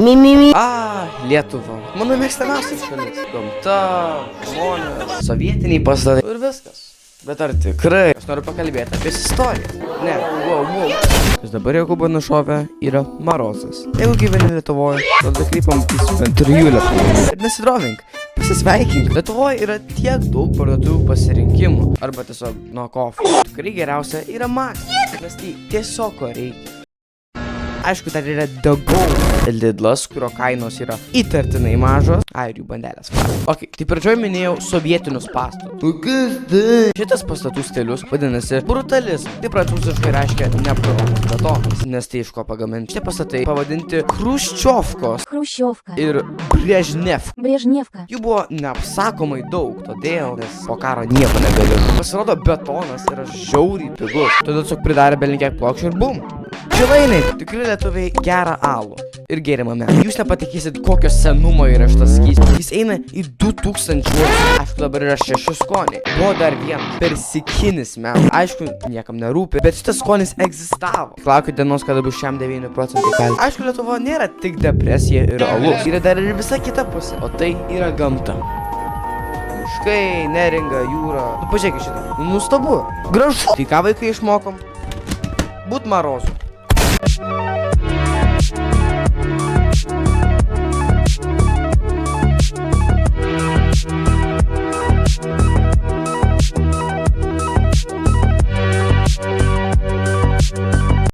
Lietuva. Mano mėgstamiausias šalis. Gamta, žmonės, sovietiniai pastatai ir viskas. Bet ar tikrai? Aš noriu pakalbėti apie istoriją. Ne, wow. Kas dabar Jokūbo nušovė yra Marozas. Jeigu gyveni Lietuvoje, tada kaip pamatysiu bent trijulę. Ir nesidrovink, pasisveikink. Lietuvoje yra tiek daug parduotuvių pasirinkimų. Arba tiesiog nuo kofų. Tikrai geriausia yra Maxi, nes tai tiesiog ko reikia. Aišku, dar yra The Gold Lidlas, kurio kainos yra įtartinai mažos. Ir jų bandelės. Ok, tai pradžioj minėjau sovietinius pastatus. Šitas pastatų stilius vadinasi brutalizm. Tai prancūziškai reiškia neprobatonas, nes tai iš ko pagaminti. Šitie pastatai pavadinti Chruščiovkos ir Brežnevka. Jų buvo neapsakomai daug, todėl, nes po karo nieko negali. Pasirodo, betonas yra žiauriai pigus. Todėl tiesiog pridarė belinkiek plokščių ir bum. Šilainiai, tikrai lietuviai gerą alų ir gėrimą me. Jūs nepatikėsit, kokio senumo yra šitas skystis. Jis eina į 2000. Aišku, dabar yra 6 skoniai. Buvo dar vienas persikinis metų. Aišku, niekam nerūpi, bet šitas skonis egzistavo. Laukiu dienos, kada bus šiam 9% kalti. Aišku, Lietuva nėra tik depresija ir alus. Yra dar ir visa kita pusė, o tai yra gamta. Miškai, neringa, jūra. Tu pažiūrėk šitą. Nuostabu. Gražu. Tai ką vaikai išmokom? Būt Marozu.